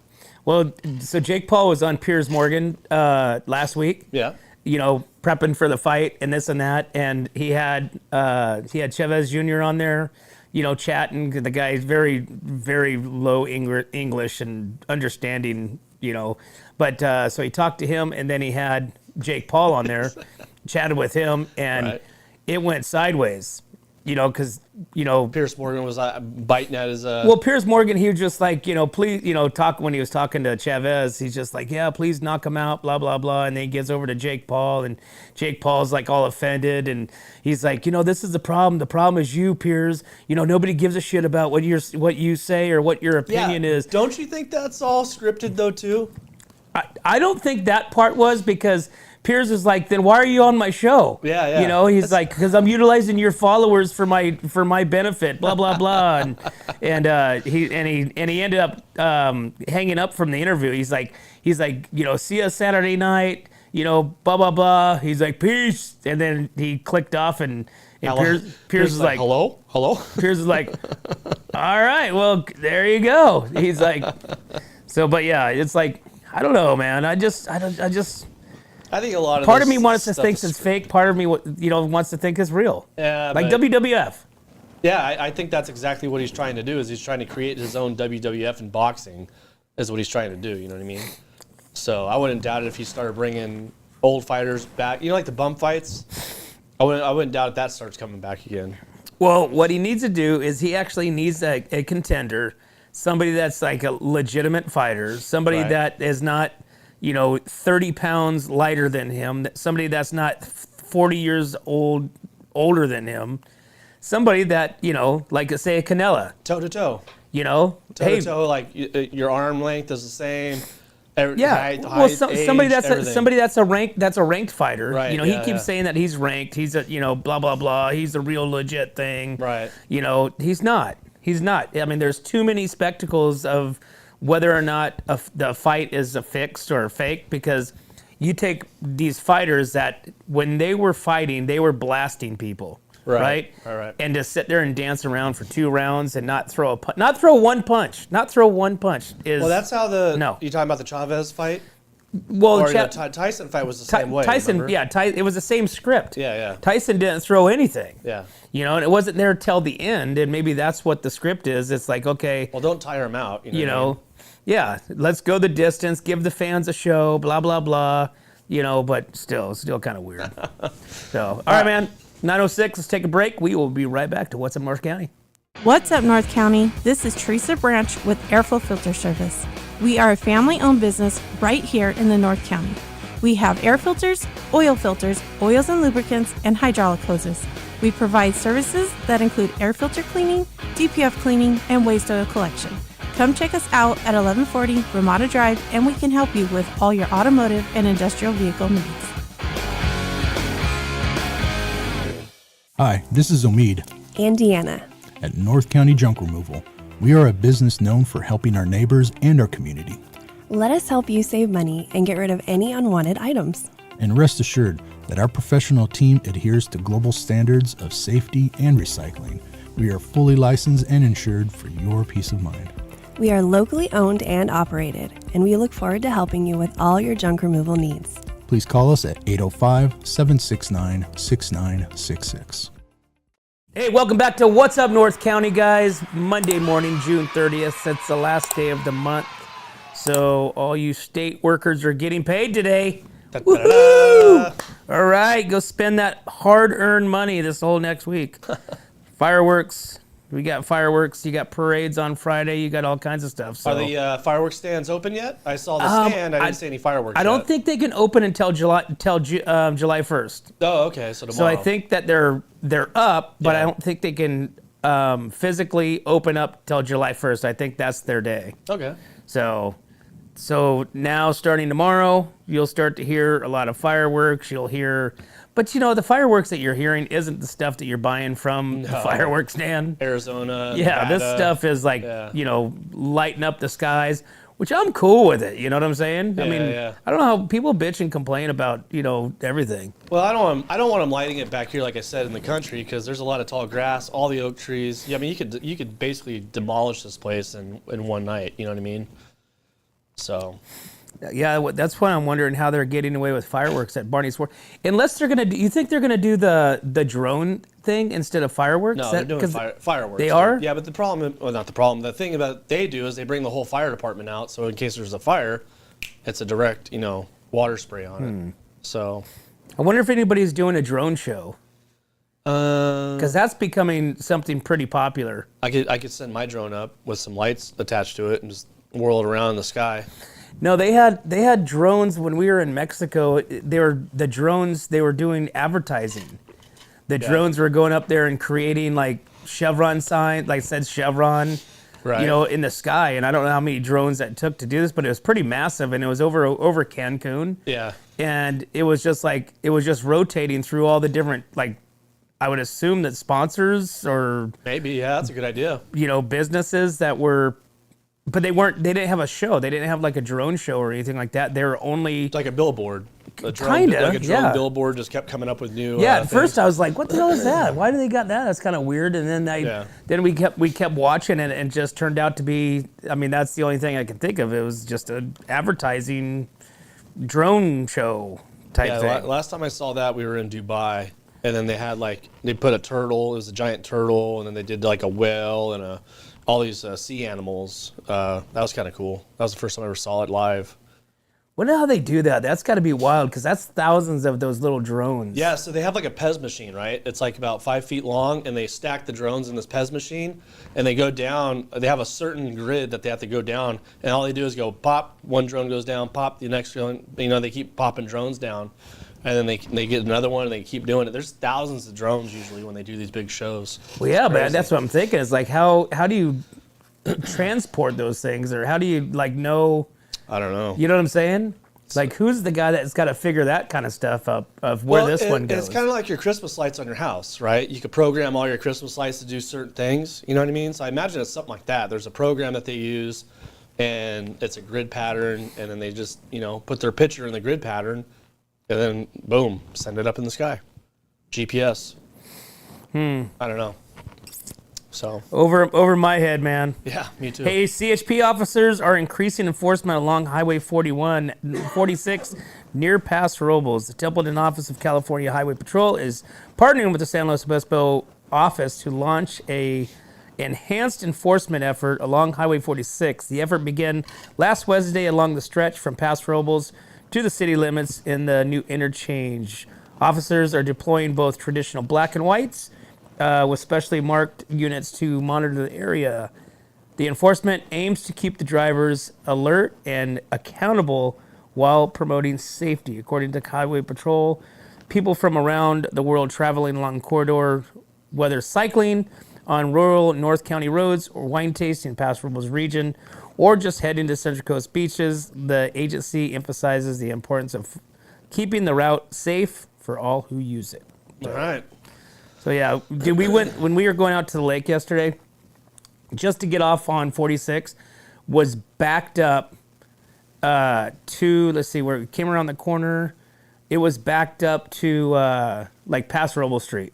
Well, so Jake Paul was on Piers Morgan last week. Yeah. Prepping for the fight and this and that. And he had Chavez Jr. on there, chatting. The guy's very, very low English and understanding, But so he talked to him, and then he had Jake Paul on there, chatted with him, and it went sideways, because, Piers Morgan was biting at his... Well, Piers Morgan, he was just like, please, when he was talking to Chavez, he's just like, yeah, please knock him out, blah, blah, blah. And then he gets over to Jake Paul, and Jake Paul's like all offended, and he's like, this is the problem. The problem is you, Piers. Nobody gives a shit about what you say or what your opinion is. Don't you think that's all scripted, though, too? I don't think that part was, because Pierce is like, then why are you on my show? Yeah. You know, he's like, because I'm utilizing your followers for my benefit, blah blah blah, and he ended up hanging up from the interview. He's like, you know, see us Saturday night, you know, blah blah blah. He's like, peace, and then he clicked off, and Pierce is like, hello. Pierce is like, all right, well, there you go. He's like, so, but yeah, it's like, I don't know, man. I think a lot of part of this me wants to stuff think is it's fake. Part of me, wants to think it's real. Yeah, like but- WWF. Yeah, I think that's exactly what he's trying to do. Is he's trying to create his own WWF in boxing, is what he's trying to do. You know what I mean? So I wouldn't doubt it if he started bringing old fighters back. You know, like the bum fights. I wouldn't doubt if that starts coming back again. Well, what he needs to do is he actually needs a contender, somebody that's like a legitimate fighter, somebody Right. that is not, 30 pounds lighter than him, somebody that's not 40 years older than him, somebody that, like say a Canella, Toe to toe. Toe Toe to toe, like your arm length is the same. Yeah, Height, somebody age, that's everything. a ranked fighter. Right, he yeah, keeps saying that he's ranked. He's a blah blah blah. He's a real legit thing. Right. He's not. He's not. I mean, there's too many spectacles of whether or not the fight is a fixed or a fake, because you take these fighters that when they were fighting, they were blasting people. Right. And to sit there and dance around for 2 rounds and not throw one punch is. Well, that's how No. You talking about the Chavez fight? Well, Or the Tyson fight was the same way. Tyson, remember? it was the same script. Yeah. Tyson didn't throw anything. Yeah. And it wasn't there till the end, and maybe that's what the script is. It's like, okay, Well, don't tire him out. yeah, let's go the distance, give the fans a show, blah blah blah. But still kind of weird. So, all right, man. 9:06. Let's take a break. We will be right back to What's Up North County. What's up, North County? This is Teresa Branch with Airflow Filter Service. We are a family-owned business right here in the North County. We have air filters, oils and lubricants, and hydraulic hoses. We provide services that include air filter cleaning, DPF cleaning, and waste oil collection. Come check us out at 1140 Ramada Drive, and we can help you with all your automotive and industrial vehicle needs. Hi, this is Omid and Deanna at North County Junk Removal. We are a business known for helping our neighbors and our community. Let us help you save money and get rid of any unwanted items. And rest assured that our professional team adheres to global standards of safety and recycling. We are fully licensed and insured for your peace of mind. We are locally owned and operated, and we look forward to helping you with all your junk removal needs. Please call us at 805-769-6966. Hey, welcome back to What's Up North County, guys. Monday morning, June 30th. That's the last day of the month. So all you state workers are getting paid today. Woohoo! All right, go spend that hard-earned money this whole next week. Fireworks. We got fireworks. You got parades on Friday. You got all kinds of stuff. So. Are the fireworks stands open yet? I saw the stand. I didn't see any fireworks I don't yet. think they can open until July 1st. Oh, okay. So tomorrow. So I think that they're up, but Yeah. I don't think they can physically open up till July 1st. I think that's their day. Okay. So now starting tomorrow, you'll start to hear a lot of fireworks. You'll hear, but the fireworks that you're hearing isn't the stuff that you're buying from the fireworks stand. Arizona. Yeah, Nevada. this stuff is like, Yeah. lighting up the skies, which I'm cool with it. You know what I'm saying? I mean, yeah. I don't know how people bitch and complain about, everything. Well, I don't want them lighting it back here, like I said, in the country, because there's a lot of tall grass, all the oak trees. Yeah, I mean, you could basically demolish this place in one night. You know what I mean? So. Yeah, that's why I'm wondering how they're getting away with fireworks at Barney's Ford. Unless they're gonna, you think they're gonna do the drone thing instead of fireworks? No, they're doing fireworks. They are? Yeah, but the problem, well, not the problem. The thing about they do is they bring the whole fire department out, so in case there's a fire, it's a direct, water spray on it. So. I wonder if anybody's doing a drone show. Because that's becoming something pretty popular. I could send my drone up with some lights attached to it and just whirl it around in the sky. No, they had drones when we were in Mexico. They were doing advertising. The drones were going up there and creating like Chevron signs, like said Chevron, Right. in the sky. And I don't know how many drones that took to do this, but it was pretty massive, and it was over Cancun. Yeah. and it was just rotating through all the different, like, I would assume that sponsors or Maybe, yeah, that's a good idea. businesses that were, but they didn't have a show. They didn't have like a drone show or anything like that. They were only It's like a billboard. Like a drone yeah. billboard just kept coming up with new. At first things. I was like, what the hell is that? Why do they got that? That's kind of weird. And then then we kept watching it, and just turned out to be, I mean, that's the only thing I can think of. It was just an advertising drone show type thing. Last time I saw that, we were in Dubai, and then they put a turtle. It was a giant turtle, and then they did like a whale and all these sea animals. That was kind of cool. That was the first time I ever saw it live. Wonder how they do that. That's got to be wild, because that's thousands of those little drones. Yeah, so they have like a Pez machine, right? It's like about 5 feet long, and they stack the drones in this Pez machine, and they go down. They have a certain grid that they have to go down, and all they do is go pop. One drone goes down, pop the next drone. They keep popping drones down, and then they get another one, and they keep doing it. There's thousands of drones usually when they do these big shows. Well, yeah, but that's what I'm thinking. It's like, how do you transport those things, or how do you know? I don't know. You know what I'm saying? Like, who's the guy that's got to figure that kind of stuff up of where this one goes? It's kind of like your Christmas lights on your house, right? You could program all your Christmas lights to do certain things. You know what I mean? So I imagine it's something like that. There's a program that they use, and it's a grid pattern, and then they just, put their picture in the grid pattern, and then, boom, send it up in the sky. GPS. I don't know. So over my head, man. Yeah, me too. Hey, CHP officers are increasing enforcement along Highway 46 near Paso Robles. The Templeton Office of California Highway Patrol is partnering with the San Luis Obispo office to launch a enhanced enforcement effort along Highway 46. The effort began last Wednesday along the stretch from Paso Robles to the city limits in the new interchange. Officers are deploying both traditional black and whites with specially marked units to monitor the area. The enforcement aims to keep the drivers alert and accountable while promoting safety. According to Highway Patrol, people from around the world traveling along the corridor, whether cycling on rural North County roads or wine tasting in Paso Robles region, or just heading to Central Coast beaches, the agency emphasizes the importance of keeping the route safe for all who use it. All right. So yeah, when we were going out to the lake yesterday, just to get off on 46, was backed up to, let's see, where it came around the corner. It was backed up to like Paso Robles Street.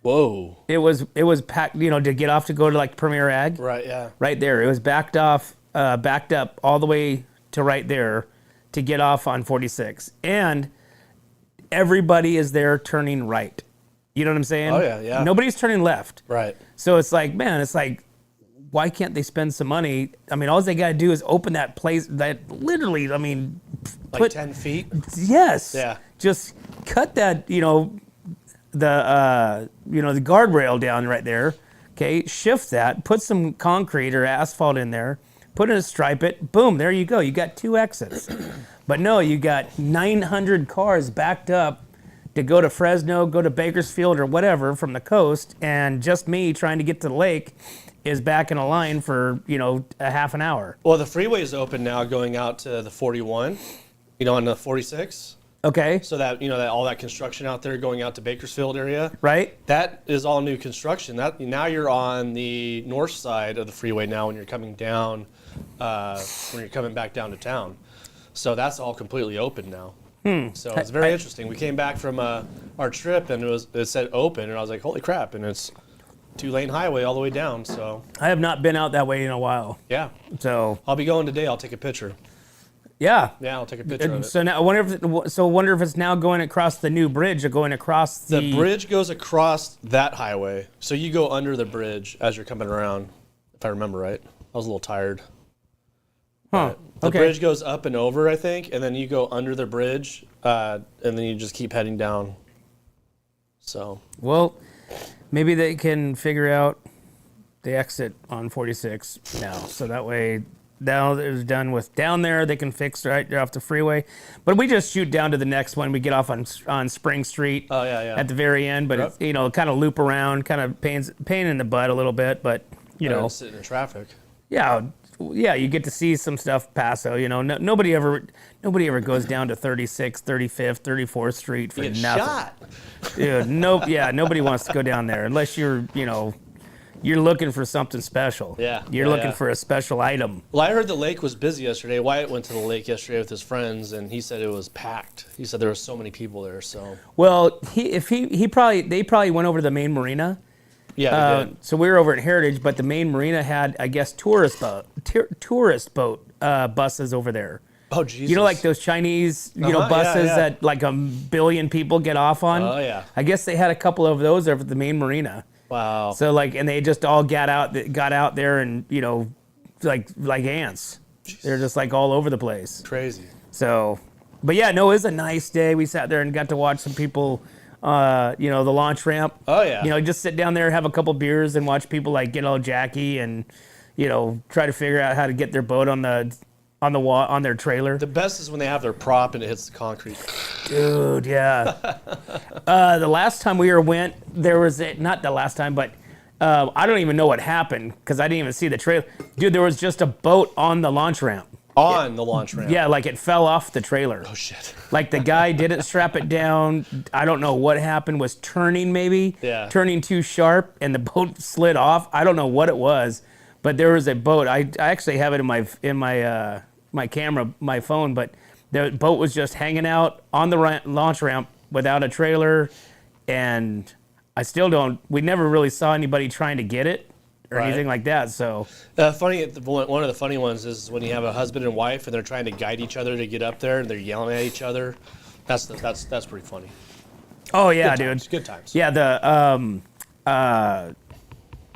Whoa. It was packed, to get off to go to like Premier Ag. Right, yeah. Right there. It was backed up all the way to right there to get off on 46. And everybody is there turning right. You know what I'm saying? Oh, yeah. Nobody's turning left. Right. So it's like, man, why can't they spend some money? I mean, all they got to do is open that place that literally, I mean, like 10 feet? Yes. Yeah. Just cut that, the guardrail down right there. Okay. Shift that, put some concrete or asphalt in there, put in a stripe it, boom, there you go. You got 2 exits. But no, you got 900 cars backed up to go to Fresno, go to Bakersfield or whatever from the coast, and just me trying to get to the lake is back in a line for, a half an hour. Well, the freeway is open now going out to the 41, on the 46. Okay. So that, that all that construction out there going out to Bakersfield area. Right. That is all new construction. Now you're on the north side of the freeway now when you're coming down, when you're coming back down to town. So that's all completely open now. So it's very interesting. We came back from our trip and it said open, and I was like, holy crap, and it's 2-lane highway all the way down. So I have not been out that way in a while. Yeah. So I'll be going today. I'll take a picture. Yeah. Yeah, I'll take a picture of it. So now I wonder if it's now going across the new bridge or going across the bridge goes across that highway. So you go under the bridge as you're coming around, if I remember right. I was a little tired. Huh. The bridge goes up and over, I think, and then you go under the bridge, and then you just keep heading down. So. Well, maybe they can figure out the exit on 46 now, so that way now it's done with down there. They can fix right off the freeway, but we just shoot down to the next one. We get off on Spring Street. Oh yeah. At the very end, but it's, kind of loop around, kind of pain in the butt a little bit, but sitting in traffic. Yeah. yeah, you get to see some stuff Paso. You know, nobody ever goes down to 36th, 35th, 34th Street for You get nothing. shot. Dude, nobody wants to go down there unless you're looking for something special. Yeah, You're yeah, looking yeah. for a special item. Well, I heard the lake was busy yesterday. Wyatt went to the lake yesterday with his friends, and he said it was packed. He said there were so many people there. So Well, they probably went over to the main marina. yeah, they did. So we were over at Heritage, but the main marina had, I guess, tourist boat buses over there. Oh, Jesus. You know, like those Chinese, Uh-huh, buses yeah. that like a billion people get off on. Oh, yeah. I guess they had a couple of those over at the main marina. Wow. So and they just all got out there and like ants. They're just like all over the place. Crazy. So, but yeah, no, it was a nice day. We sat there and got to watch some people. The launch ramp. Oh, yeah. Just sit down there, have a couple beers, and watch people like get all jacky and try to figure out how to get their boat on their trailer. The best is when they have their prop and it hits the concrete. Dude, yeah. The last time we went, there was not the last time, but I don't even know what happened because I didn't even see the trailer. Dude, there was just a boat on the launch ramp. On the launch ramp. Yeah, like it fell off the trailer. Oh, shit. Like the guy didn't strap it down. I don't know what happened. Was turning maybe. Yeah. Turning too sharp, and the boat slid off. I don't know what it was, but there was a boat. I actually have it in my camera, my phone, but the boat was just hanging out on the launch ramp without a trailer, and I still don't. We never really saw anybody trying to get it or Right. anything like that. So One of the funny ones is when you have a husband and wife and they're trying to guide each other to get up there and they're yelling at each other. That's pretty funny. oh yeah, Good dude. times, good times. Yeah,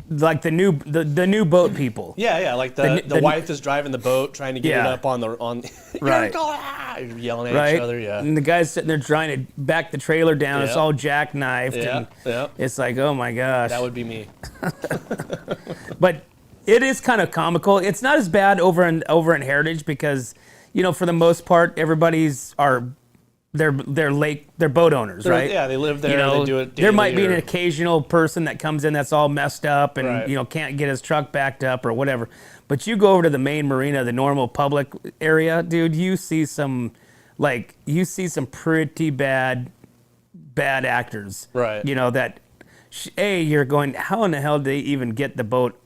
like the new boat people. Yeah, like The- the wife is driving the boat trying to get it Yeah. up on Right. You're yelling at Right? each other, yeah. And the guy's sitting there trying to back the trailer down. It's Yeah. all jackknifed. Yeah, And yeah. it's like, oh my gosh. That would be me. But it is kind of comical. It's not as bad over in Heritage because, for the most part, everybody's they're boat owners, right? Yeah, they live there. They do it there might be daily an occasional person that comes in that's all messed up and Right. can't get his truck backed up or whatever. But you go over to the main marina, the normal public area, dude. You see some pretty bad actors, Right. That you're going, how in the hell did they even get the boat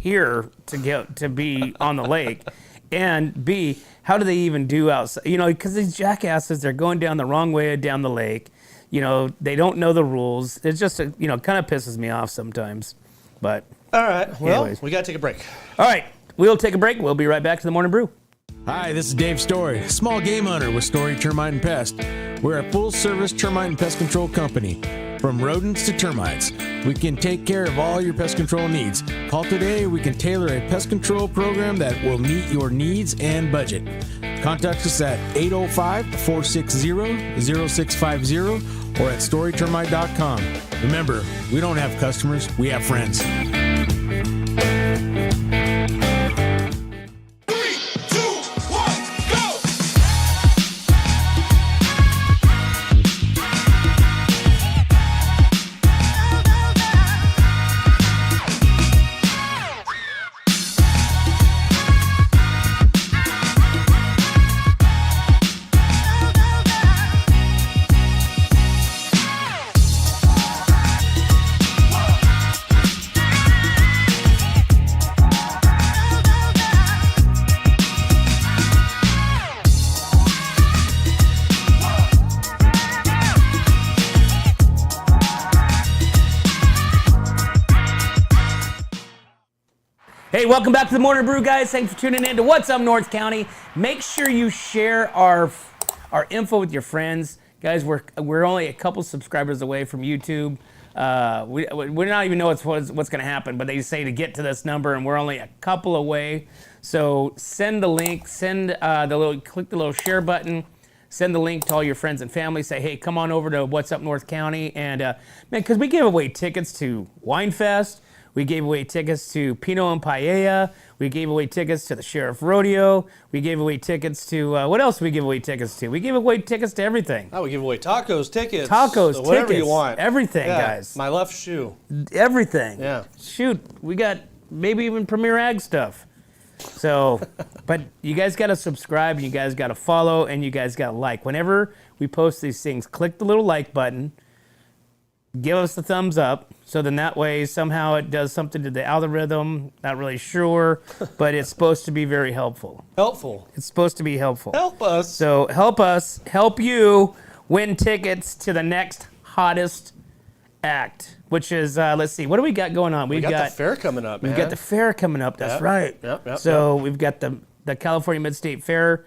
here to be on the lake? And B, how do they even do outside? Because these jackasses, they're going down the wrong way down the lake. They don't know the rules. It's just, kind of pisses me off sometimes. But, All right, well, Anyways. we got to take a break. all right, we'll take a break. We'll be right back to the Morning Brew. Hi, this is Dave Story, small game hunter with Story Termite and Pest. We're a full-service termite and pest control company. From rodents to termites, we can take care of all your pest control needs. Call today, we can tailor a pest control program that will meet your needs and budget. Contact us at 805-460-0650 or at storytermite.com. Remember, we don't have customers, we have friends. Hey, welcome back to the Morning Brew, guys. Thanks for tuning in to What's Up North County. Make sure you share our info with your friends. Guys, we're only a couple subscribers away from YouTube. We don't even know what's going to happen, but they say to get to this number, and we're only a couple away. So send the link, click the little share button, send the link to all your friends and family. Say, hey, come on over to What's Up North County. And, man, because we gave away tickets to Wine Fest. We gave away tickets to Pinot and Paella. We gave away tickets to the Sheriff Rodeo. We gave away tickets to, what else did we give away tickets to? We gave away tickets to everything. Oh, we give away tacos, tickets. tickets, Whatever you want. everything, Yeah, guys. My left shoe. Everything. Yeah. Shoot, we got maybe even Premier Ag stuff. So, but you guys got to subscribe, and you guys got to follow, and you guys got to like. Whenever we post these things, click the little like button, give us the thumbs up, so then that way somehow it does something to the algorithm. Not really sure, but it's supposed to be very helpful. Helpful. It's supposed to be helpful. Help us. So help us, help you win tickets to the next hottest act, which is, let's see, what do we got going on? We got the fair coming up, man. We've got the fair coming up. That's right. Yep. So we've got the California Mid-State Fair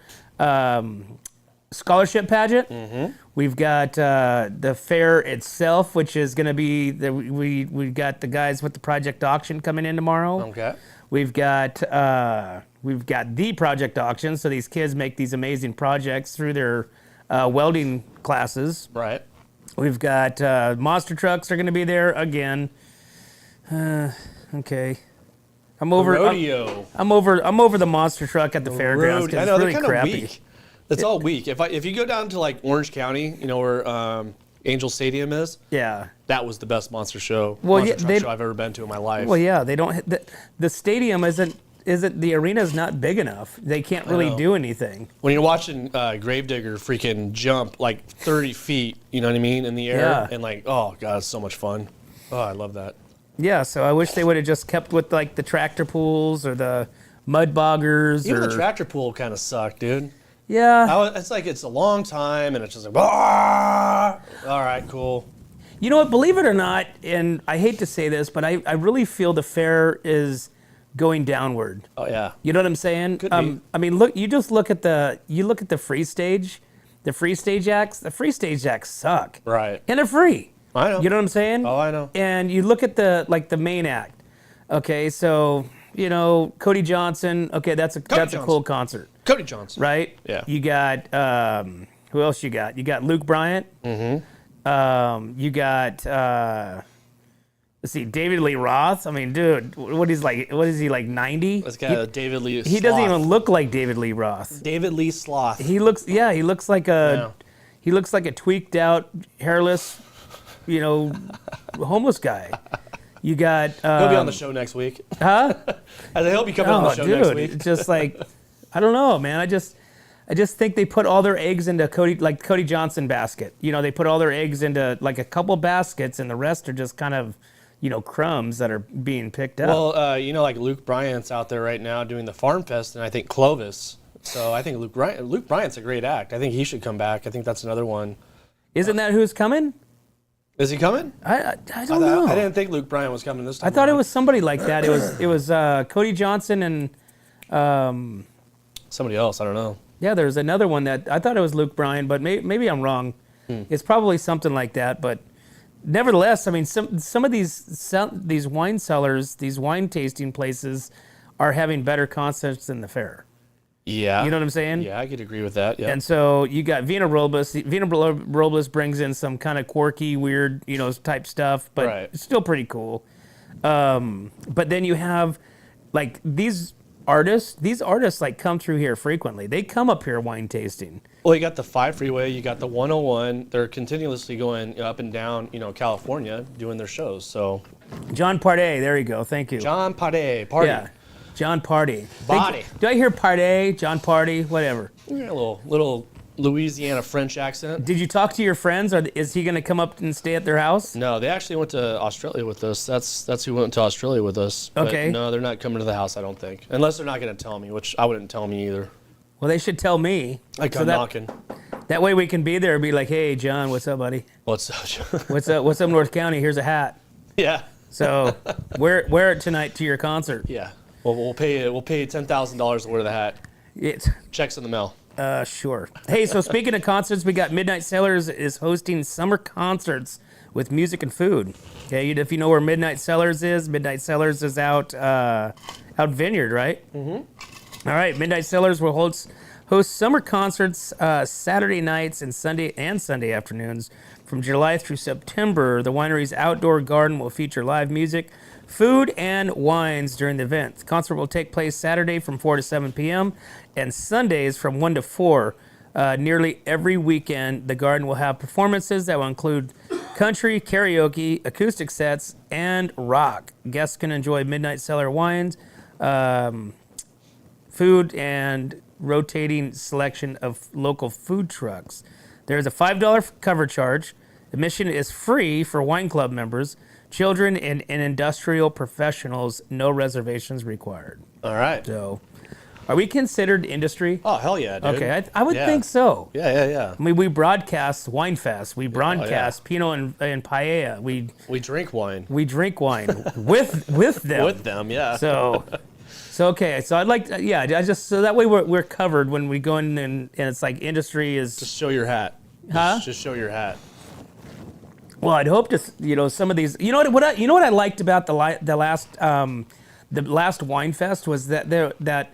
scholarship pageant. Mm-hmm. We've got the fair itself, which is going to be we've got the guys with the project auction coming in tomorrow. Okay. We've got the project auction. So these kids make these amazing projects through their welding classes. Right. We've got monster trucks are going to be there again. Okay. I'm over rodeo. I'm over the monster truck at the fairgrounds because it's really they're crappy. Weak. It's all weak. If you go down to like Orange County, you know where Angel Stadium is. Yeah. That was the best monster show. Well, monster truck show I've ever been to in my life. Well, yeah, they don't. The stadium isn't. The arena's not big enough. They can't really do anything. When you're watching Gravedigger freaking jump like 30 feet, you know what I mean, in the air, and like, oh god, it's so much fun. Oh, I love that. Yeah, so I wish they would have just kept with like the tractor pools or the mud boggers. Even the tractor pool kind of sucked, dude. Yeah. It's like it's a long time, and it's just like, all right, cool. You know what? Believe it or not, and I hate to say this, but I really feel the fair is going downward. Oh yeah. You know what I'm saying? Could be. I mean, look at the free stage, the free stage acts. The free stage acts suck. Right. And they're free. I know. You know what I'm saying? Oh, I know. And you look at the main act. Okay, so Cody Johnson. Okay, that's a cool concert. Cody Johnson. Right? Yeah. You got who else you got? You got Luke Bryant. Mm-hmm. You got let's see, David Lee Roth. I mean, dude, what is he like 90? This guy, David Lee. He doesn't even look like David Lee Roth. David Lee Sloth. He looks like a tweaked out, hairless, homeless guy. You got he'll be on the show next week. Huh? I hope you come on the show next week. It's just like, I don't know, man. I just think they put all their eggs into Cody Johnson basket. They put all their eggs into like a couple baskets, and the rest are just kind of, crumbs that are being picked up. Well, like Luke Bryant's out there right now doing the Farm Fest, and I think Clovis. So I think Luke Bryant's a great act. I think he should come back. I think that's another one. Isn't that who's coming? Is he coming? I don't know. I didn't think Luke Bryant was coming this time. I thought it was somebody like that. It was Cody Johnson and somebody else. I don't know. Yeah, there's another one that I thought it was Luke Bryan, but maybe I'm wrong. It's probably something like that. But nevertheless, I mean, some of these wine cellars, these wine tasting places, are having better concepts than the fair. Yeah. You know what I'm saying? Yeah, I could agree with that. Yeah. And so you got Vina Robles. Vina Robles brings in some kind of quirky, weird, type stuff, but it's still pretty cool. But then you have like these artists like come through here frequently. They come up here wine tasting. Well, you got the 5 freeway, you got the 101. They're continuously going up and down, California doing their shows. So John Parday, there you go. Thank you. John Parday, Party. Yeah. John Party. Body. Do I hear Parday, John Party, whatever? Yeah, a little Louisiana French accent. Did you talk to your friends, or is he going to come up and stay at their house? No, they actually went to Australia with us. That's who went to Australia with us. Okay. But no, they're not coming to the house, I don't think. Unless they're not going to tell me, which I wouldn't tell me either. Well, they should tell me. I come knocking. That way we can be there and be like, hey, John, what's up, buddy? What's up? What's up, North County? Here's a hat. Yeah. So wear it tonight to your concert. Yeah. Well, we'll pay you $10,000 to wear the hat. Checks in the mail. Sure. Hey, so speaking of concerts, we got Midnight Cellars is hosting summer concerts with music and food. Okay, if you know where Midnight Cellars is out Vineyard, right? Mm-hmm. All right, Midnight Cellars will host summer concerts Saturday nights and Sunday afternoons from July through September. The winery's outdoor garden will feature live music, food, and wines during the event. The concert will take place Saturday from 4 to 7 p.m. and Sundays from 1 to 4. Nearly every weekend, the garden will have performances that will include country, karaoke, acoustic sets, and rock. Guests can enjoy Midnight Cellar wines food and rotating selection of local food trucks. There's a $5 cover charge. Admission is free for wine club members, children, and industrial professionals. No reservations required. All right. So, are we considered industry? Oh, hell yeah, dude. Okay, I would think so. Yeah. I mean, we broadcast Wine Fest. We broadcast Pinot and Paella. We drink wine. We drink wine with them. With them, yeah. So okay. So I'd like to, I just so that way we're covered when we go in and it's like industry is. Just show your hat. Huh? Just show your hat. Well, I'd hope to, some of these. You know what I liked about the last Wine Fest was that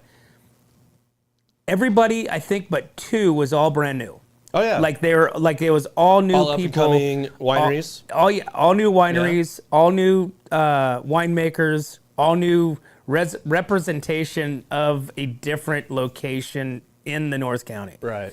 everybody, I think, but two was all brand new. Oh yeah. It was all new all people. All up-and-coming wineries. All new wineries, all new winemakers, all new representation of a different location in the North County. Right.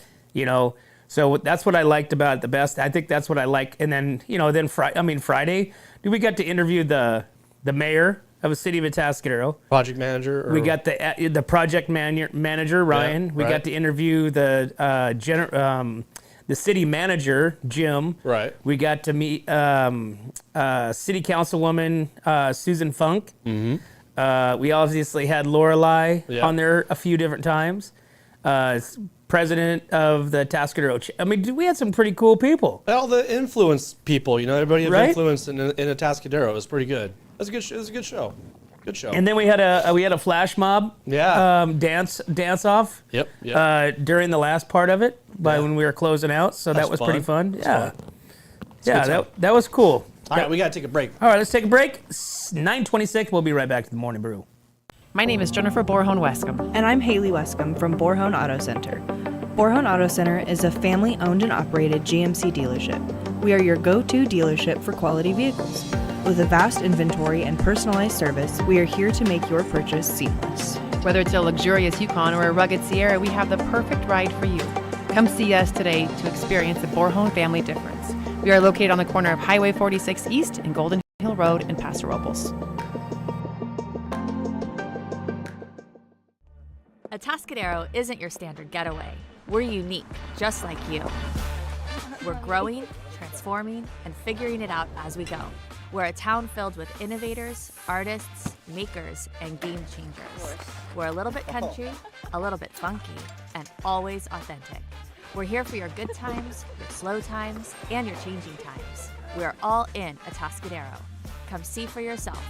So that's what I liked about it the best. I think that's what I like. And then, Friday, we got to interview the mayor of the City of Atascadero. Project manager. We got the project manager, Ryan. We got to interview the city manager, Jim. Right. We got to meet city councilwoman, Susan Funk. Mm-hmm. We obviously had Lorelei on there a few different times. President of the Atascadero. We had some pretty cool people. All the influence people, everybody of influence in Atascadero. It was pretty good. It was a good show. Good show. And then we had a flash mob. Yeah. Dance off. Yep. During the last part of it, when we were closing out, so that was pretty fun. Yeah. That was cool. All right, we gotta take a break. All right, let's take a break. 9:26. We'll be right back to the Morning Brew. My name is Jennifer Borhone-Wescombe. And I'm Haley Wescombe from Borhone Auto Center. Borhone Auto Center is a family-owned and operated GMC dealership. We are your go-to dealership for quality vehicles. With a vast inventory and personalized service, we are here to make your purchase seamless. Whether it's a luxurious Yukon or a rugged Sierra, we have the perfect ride for you. Come see us today to experience the Borhone family difference. We are located on the corner of Highway 46 East and Golden Hill Road in Paso Robles. Atascadero isn't your standard getaway. We're unique, just like you. We're growing, transforming, and figuring it out as we go. We're a town filled with innovators, artists, makers, and game changers. We're a little bit country, a little bit funky, and always authentic. We're here for your good times, your slow times, and your changing times. We're all in Atascadero. Come see for yourself.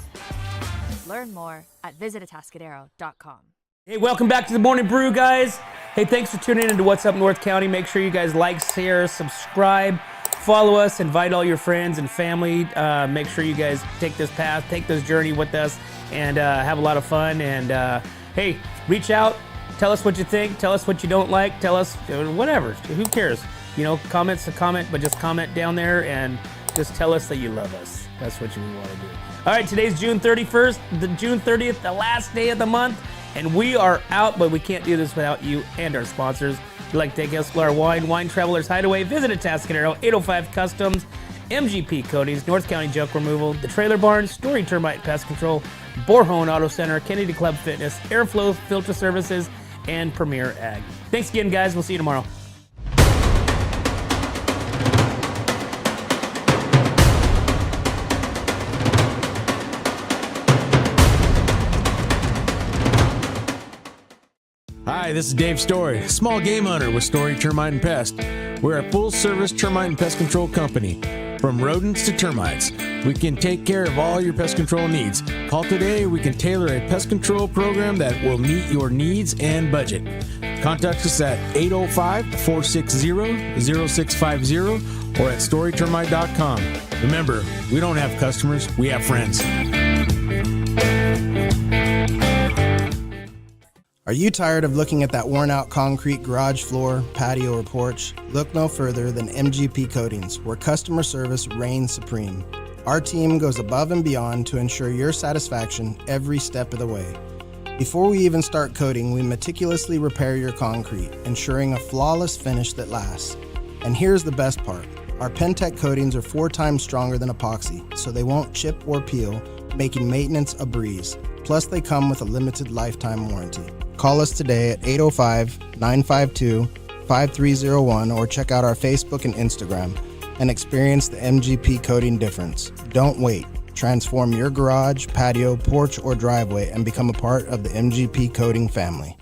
Learn more at visitatascadero.com. Hey, welcome back to the Morning Brew, guys. Hey, thanks for tuning into What's Up North County. Make sure you guys like, share, subscribe, follow us, invite all your friends and family. Make sure you guys take this path, take this journey with us, and have a lot of fun. And hey, reach out, tell us what you think, tell us what you don't like, tell us whatever. Who cares? Comment's a comment, but just comment down there and just tell us that you love us. That's what we want to do. All right, today's June 31st, June 30th, the last day of the month. And we are out, but we can't do this without you and our sponsors. If you'd like to take Escalar Wine Travelers Hideaway, visit Atascadero, 805 Customs, MGP Coatings, North County Junk Removal, The Trailer Barn, Story Termite Pest Control, Borhone Auto Center, Kennedy Club Fitness, Airflow Filter Services, and Premier Ag. Thanks again, guys. We'll see you tomorrow. Hi, this is Dave Story, small game hunter with Story Termite and Pest. We're a full-service termite and pest control company. From rodents to termites, we can take care of all your pest control needs. Call today, we can tailor a pest control program that will meet your needs and budget. Contact us at 805-460-0650 or at storytermite.com. Remember, we don't have customers, we have friends. Are you tired of looking at that worn-out concrete garage floor, patio, or porch? Look no further than MGP Coatings, where customer service reigns supreme. Our team goes above and beyond to ensure your satisfaction every step of the way. Before we even start coating, we meticulously repair your concrete, ensuring a flawless finish that lasts. And here's the best part. Our Pentec coatings are 4 times stronger than epoxy, so they won't chip or peel, making maintenance a breeze. Plus, they come with a limited lifetime warranty. Call us today at 805-952-5301 or check out our Facebook and Instagram and experience the MGP coating difference. Don't wait. Transform your garage, patio, porch, or driveway and become a part of the MGP coating family.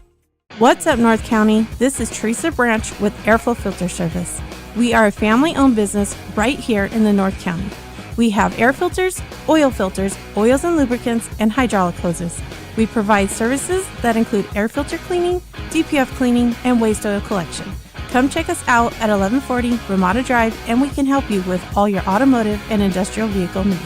What's up, North County? This is Teresa Branch with Airflow Filter Service. We are a family-owned business right here in the North County. We have air filters, oils and lubricants, and hydraulic hoses. We provide services that include air filter cleaning, DPF cleaning, and waste oil collection. Come check us out at 1140 Ramada Drive, and we can help you with all your automotive and industrial vehicle needs.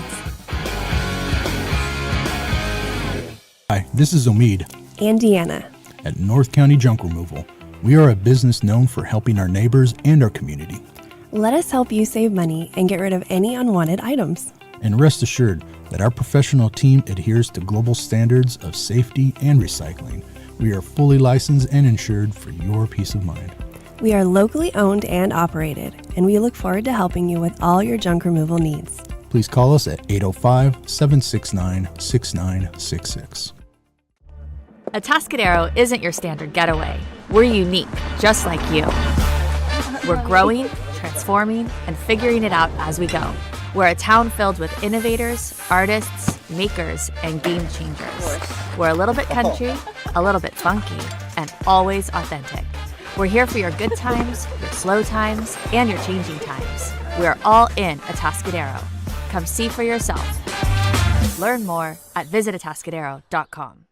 Hi, this is Omid And Deanna. at North County Junk Removal. We are a business known for helping our neighbors and our community. Let us help you save money and get rid of any unwanted items. And rest assured that our professional team adheres to global standards of safety and recycling. We are fully licensed and insured for your peace of mind. We are locally owned and operated, and we look forward to helping you with all your junk removal needs. Please call us at 805-769-6966. Atascadero isn't your standard getaway. We're unique, just like you. We're growing, transforming, and figuring it out as we go. We're a town filled with innovators, artists, makers, and game changers. We're a little bit country, a little bit funky, and always authentic. We're here for your good times, your slow times, and your changing times. We're all in Atascadero. Come see for yourself. Learn more at visitatascadero.com.